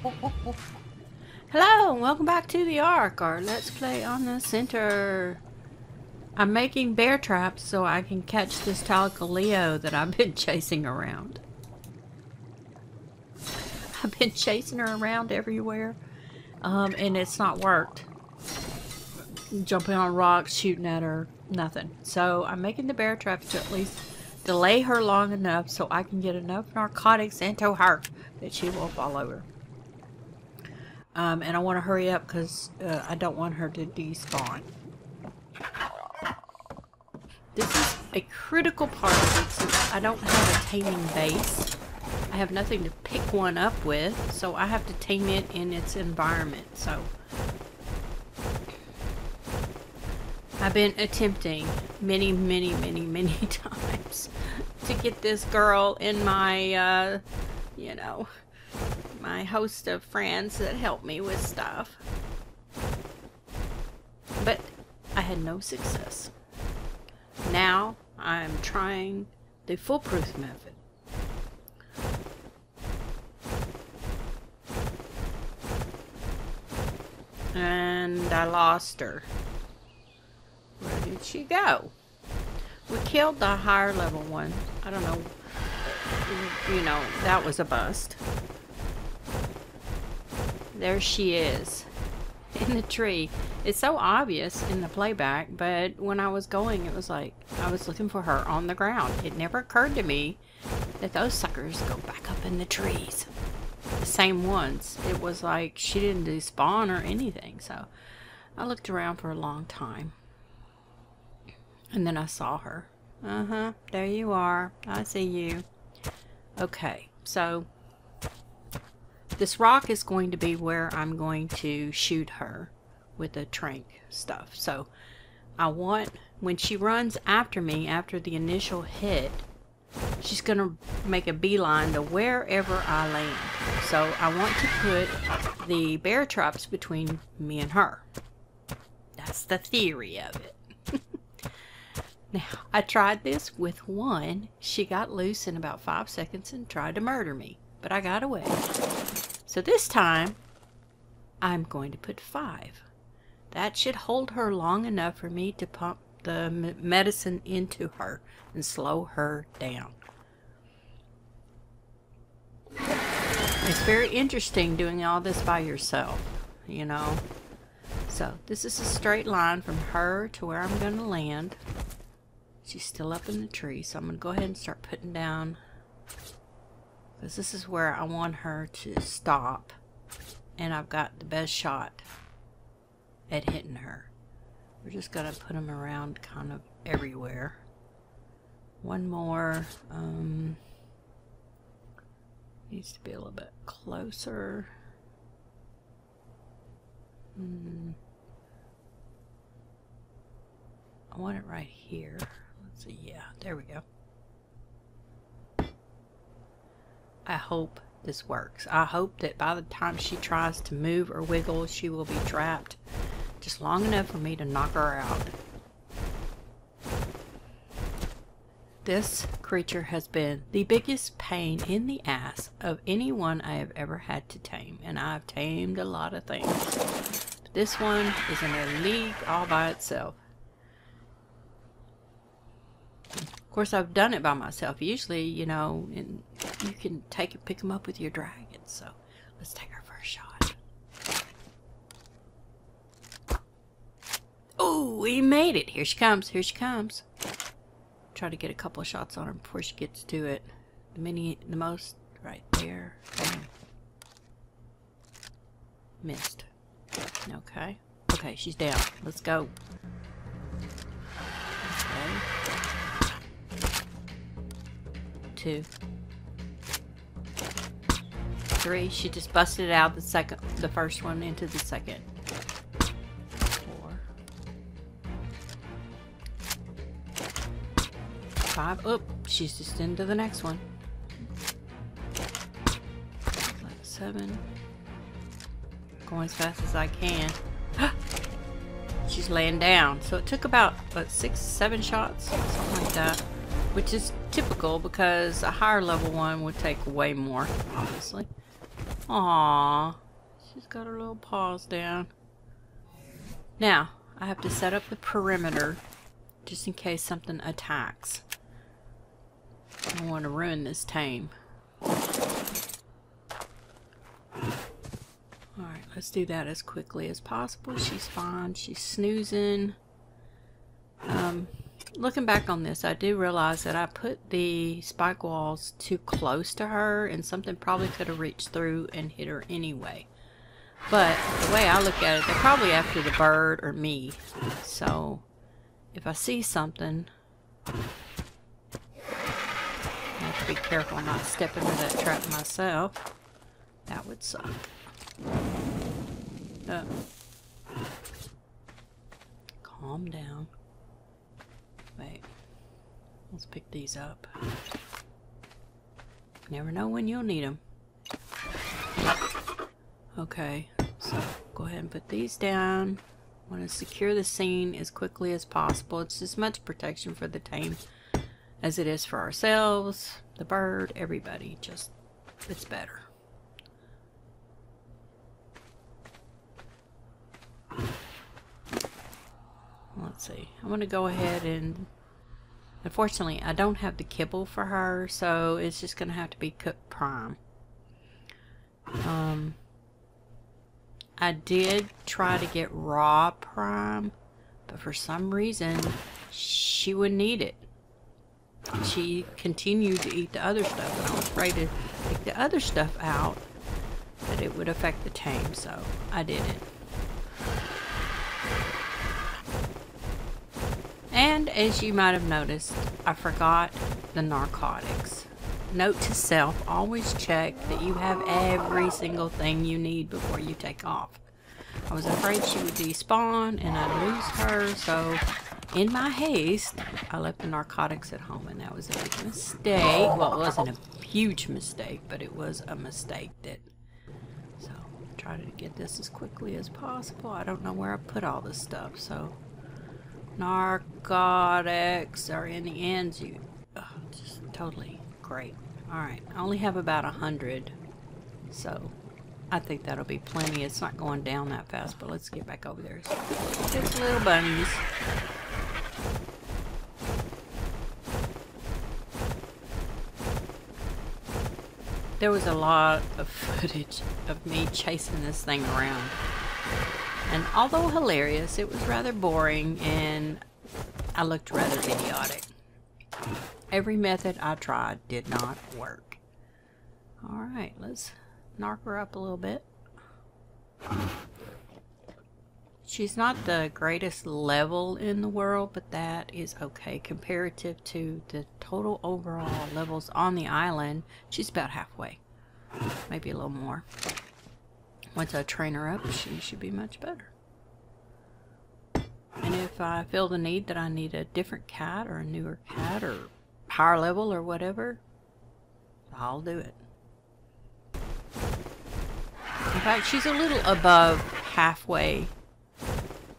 Hello, and welcome back to the ARK, or Let's Play on the Center. I'm making bear traps so I can catch this Leo that I've been chasing around. I've been chasing her around everywhere, and it's not worked. Jumping on rocks, shooting at her, nothing. So I'm making the bear traps to at least delay her long enough so I can get enough narcotics into her that she will fall over. And I want to hurry up because I don't want her to despawn. This is a critical part of it since I don't have a taming base. I have nothing to pick one up with, so I have to tame it in its environment. So I've been attempting many times to get this girl in my, you know, my host of friends that help me with stuff. But I had no success. Now I'm trying the foolproof method. And I lost her. Where did she go? We killed the higher level one. I don't know. You know, that was a bust. There she is. In the tree. It's so obvious in the playback, but when I was going, it was like I was looking for her on the ground. It never occurred to me that those suckers go back up in the trees. The same ones. It was like she didn't despawn or anything, so I looked around for a long time. And then I saw her. There you are. I see you. Okay, so this rock is going to be where I'm going to shoot her with the trank stuff. So I want, when she runs after me after the initial hit, she's going to make a beeline to wherever I land. So I want to put the bear traps between me and her. That's the theory of it. Now, I tried this with one. She got loose in about 5 seconds and tried to murder me, but I got away. So this time, I'm going to put 5. That should hold her long enough for me to pump the medicine into her and slow her down. It's very interesting doing all this by yourself, you know. So this is a straight line from her to where I'm going to land. She's still up in the tree, so I'm going to go ahead and start putting down, because this is where I want her to stop, and I've got the best shot at hitting her. We're just going to put them around kind of everywhere. One more, needs to be a little bit closer. I want it right here. Let's see, yeah, there we go. I hope this works. I hope that by the time she tries to move or wiggle, she will be trapped just long enough for me to knock her out. This creature has been the biggest pain in the ass of anyone I have ever had to tame, and I've tamed a lot of things. But this one is in a league all by itself. Of course, I've done it by myself. Usually, you know, and you can pick them up with your dragon. So let's take our first shot. Oh, we made it. Here she comes. Here she comes. Try to get a couple of shots on her before she gets to it. The most right there. Bam. Missed. Okay. Okay, she's down. Let's go. Okay. 2, 3. She just busted out the first one into the second. 4, 5. Oop, she's just into the next one. 7. Going as fast as I can. She's laying down. So it took about, what, 6, 7 shots? Something like that. Which is typical because a higher level one would take way more, obviously. Aww. She's got her little paws down. Now, I have to set up the perimeter just in case something attacks. I don't want to ruin this tame. Alright, let's do that as quickly as possible. She's fine. She's snoozing. Looking back on this, I do realize that I put the spike walls too close to her, and something probably could have reached through and hit her anyway. But the way I look at it, they're probably after the bird or me. So if I see something, I have to be careful not to step into that trap myself. That would suck. Calm down. Wait. Let's pick these up. Never know when you'll need them. Okay, so go ahead and put these down. Want to secure the scene as quickly as possible. It's as much protection for the tame as it is for ourselves, the bird, everybody. Just, it's better. Let's see. I'm going to go ahead and... Unfortunately, I don't have the kibble for her, so it's just going to have to be cooked prime. I did try to get raw prime, but for some reason, she wouldn't eat it. She continued to eat the other stuff, and I was afraid to take the other stuff out, that it would affect the tame, so I didn't. And as you might have noticed, I forgot the narcotics. Note to self, always check that you have every single thing you need before you take off. I was afraid she would despawn and I'd lose her, so in my haste, I left the narcotics at home, and that was a big mistake. Well, it wasn't a huge mistake, but it was a mistake that... So, try to get this as quickly as possible. I don't know where I put all this stuff, so... Narcotics are in the ends. Just totally great. Alright, I only have about 100, so I think that'll be plenty. It's not going down that fast, but let's get back over there. Just little bunnies. There was a lot of footage of me chasing this thing around. And although hilarious, it was rather boring and I looked rather idiotic. Every method I tried did not work. Alright, let's knock her up a little bit. She's not the greatest level in the world, but that is okay. Comparative to the total overall levels on the island, she's about halfway. Maybe a little more. Once I train her up, she should be much better. And if I feel the need that I need a different cat or a newer cat or higher level or whatever, I'll do it. In fact, she's a little above halfway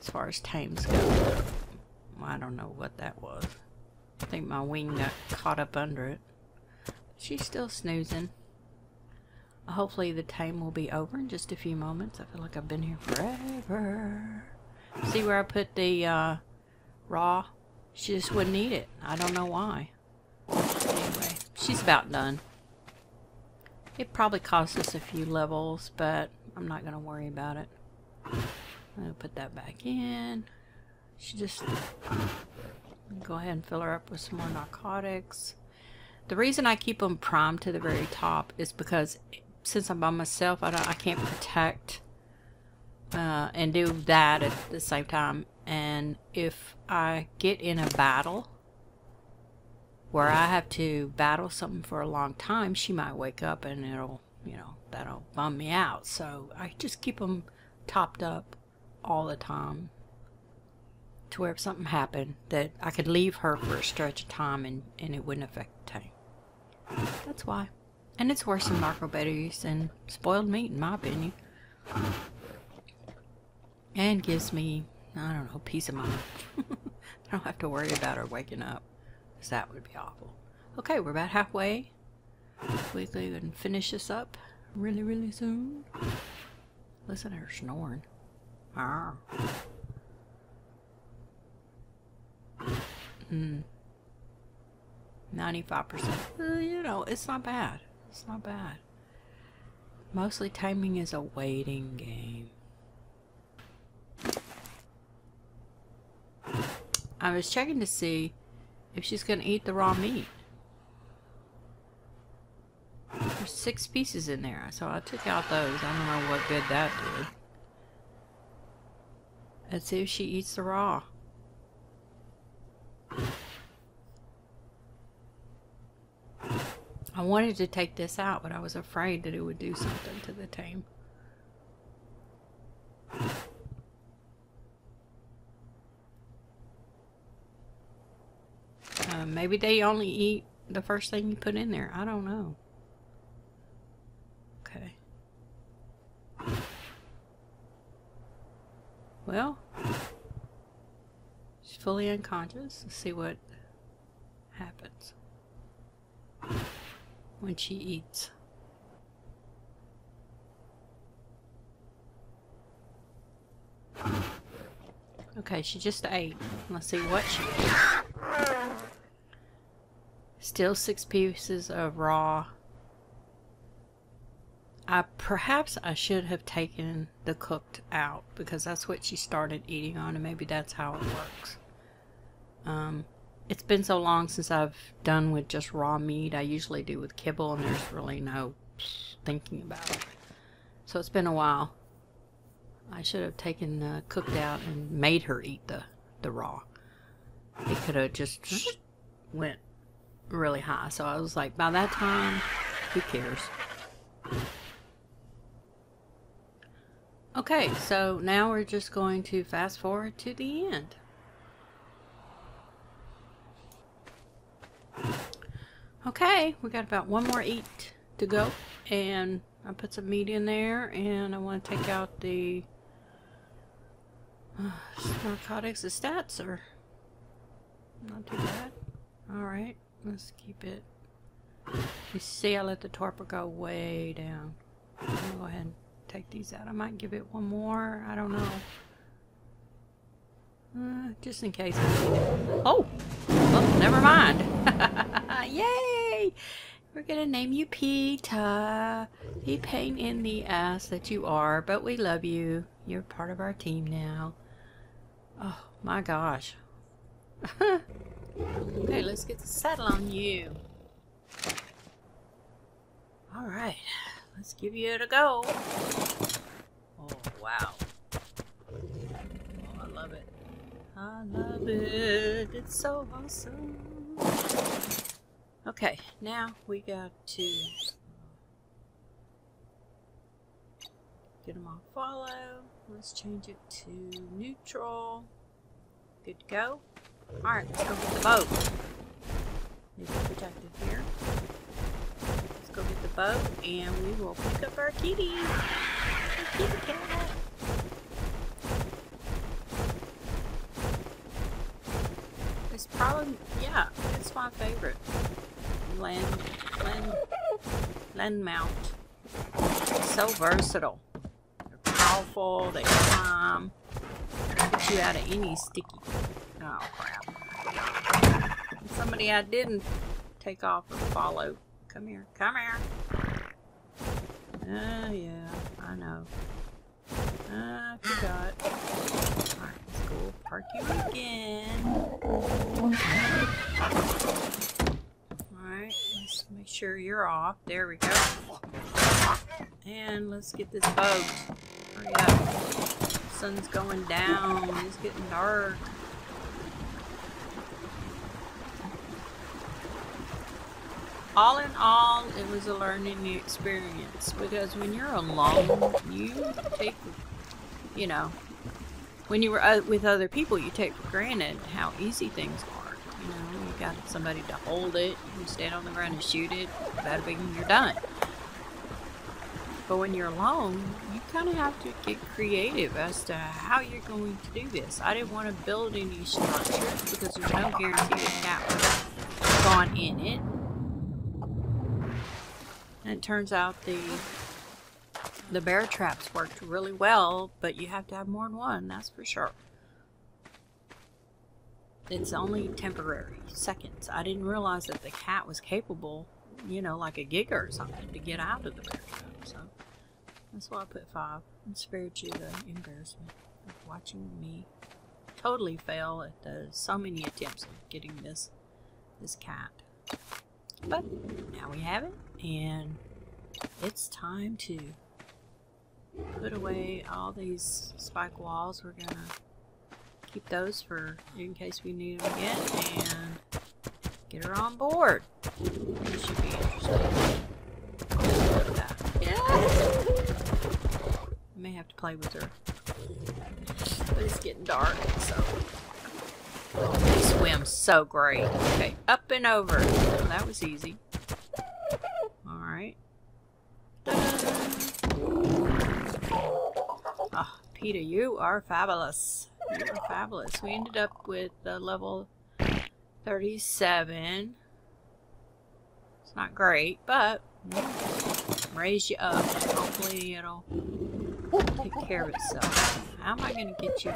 as far as tames go. I don't know what that was. I think my wing got caught up under it. She's still snoozing. Hopefully the tame will be over in just a few moments. I feel like I've been here forever. See where I put the raw? She just wouldn't eat it. I don't know why. Anyway, she's about done. It probably cost us a few levels, but I'm not going to worry about it. I'm going to put that back in. She just... Go ahead and fill her up with some more narcotics. The reason I keep them primed to the very top is because... Since I'm by myself, I can't protect and do that at the same time. And if I get in a battle where I have to battle something for a long time, she might wake up and it'll, you know, that'll bum me out. So I just keep them topped up all the time to where if something happened that I could leave her for a stretch of time and it wouldn't affect the tank. That's why. And it's worse than narco berries and spoiled meat, in my opinion. And gives me, I don't know, peace of mind. I don't have to worry about her waking up, because that would be awful. Okay, we're about halfway. We can finish this up really, really soon. Listen to her snoring. Ah. 95%. You know, it's not bad. It's not bad. Mostly taming is a waiting game. I was checking to see if she's going to eat the raw meat. There's 6 pieces in there, so I took out those. I don't know what good that did. Let's see if she eats the raw. I wanted to take this out, but I was afraid that it would do something to the tame. Maybe they only eat the first thing you put in there. I don't know. Okay. Well, she's fully unconscious. Let's see what happens when she eats. Okay, she just ate. Let's see what she ate. Still 6 pieces of raw. Perhaps I should have taken the cooked out because that's what she started eating on, and maybe that's how it works. It's been so long since I've done with just raw meat. I usually do with kibble, and there's really no thinking about it. So it's been a while. I should have taken the cooked out and made her eat the raw. It could have just went really high. So I was like, by that time, who cares? Okay, so now we're just going to fast forward to the end. Okay, we got about 1 more eat to go, and I put some meat in there, and I want to take out the narcotics. The stats are not too bad. Alright, let's keep it. You see, I let the torpor go way down. I'm going to go ahead and take these out. I might give it 1 more. I don't know. Just in case I need it. Oh! Well, never mind. Yay! We're gonna name you Pita. You pain in the ass that you are, but we love you. You're part of our team now. Oh my gosh. Okay, let's get the saddle on you. Alright, let's give you it a go. Oh, wow. Oh, I love it. I love it. It's so awesome. Okay, now we got to get them on follow. Let's change it to neutral. Good to go. Alright, let's go get the boat. Need to protect it here. Let's go get the boat and we will pick up our kitty. Our kitty cat. It's probably, yeah, it's my favorite. Land mount. It's so versatile. They're powerful, they climb. Get you out of any sticky. Oh crap. Somebody I didn't take off and follow. Come here, come here. Oh yeah, I know. I forgot. Alright, let's go park you again. Alright, let's make sure you're off. There we go. And let's get this boat. Hurry up. Sun's going down. It's getting dark. All in all, it was a learning experience because when you're alone, you take, you know, when you were with other people, you take for granted how easy things are. You know, you got somebody to hold it, you stand on the ground and shoot it, bada bing, you're done. But when you're alone, you kind of have to get creative as to how you're going to do this. I didn't want to build any structures because there's no guarantee the cat would have gone in it. And it turns out the The bear traps worked really well, but you have to have more than one, that's for sure. It's only temporary, seconds. I didn't realize that the cat was capable, you know, like a giga or something, to get out of the bear trap. So that's why I put 5 and spared you the embarrassment of watching me totally fail at so many attempts of getting this cat. But now we have it, and it's time to put away all these spike walls. We're gonna keep those for in case we need them again, and get her on board. This should be interesting. Oh, look at that. Yeah. I may have to play with her, but it's getting dark, so they swim so great. Okay, up and over. Oh, that was easy. All right. Oh, Pita, you are fabulous. You are fabulous. We ended up with level 37. It's not great, but raise you up. Hopefully it'll take care of itself. How am I going to get you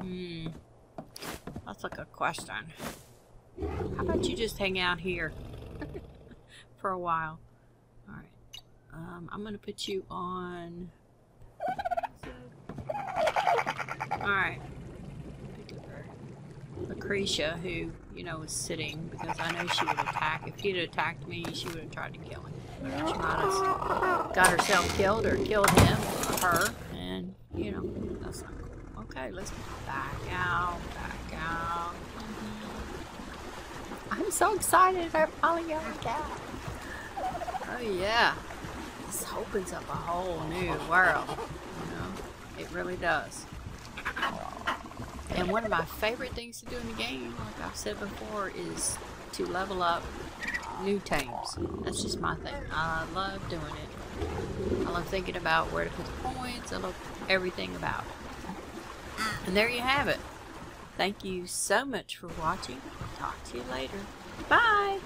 in? That's like a question. How about you just hang out here for a while? Alright. I'm going to put you on... Alright. Lucretia, who, you know, was sitting, because I know she would attack. If he'd attacked me, she would have tried to kill him. But she might have got herself killed or killed him or her. And, you know, that's not cool. Okay, let's back out, back out. I'm so excited I finally got a cat. Oh yeah. This opens up a whole new world. You know, it really does. And one of my favorite things to do in the game, like I've said before, is to level up new tames. That's just my thing. I love doing it. I love thinking about where to put the points. I love everything about it. And there you have it. Thank you so much for watching. Talk to you later. Bye!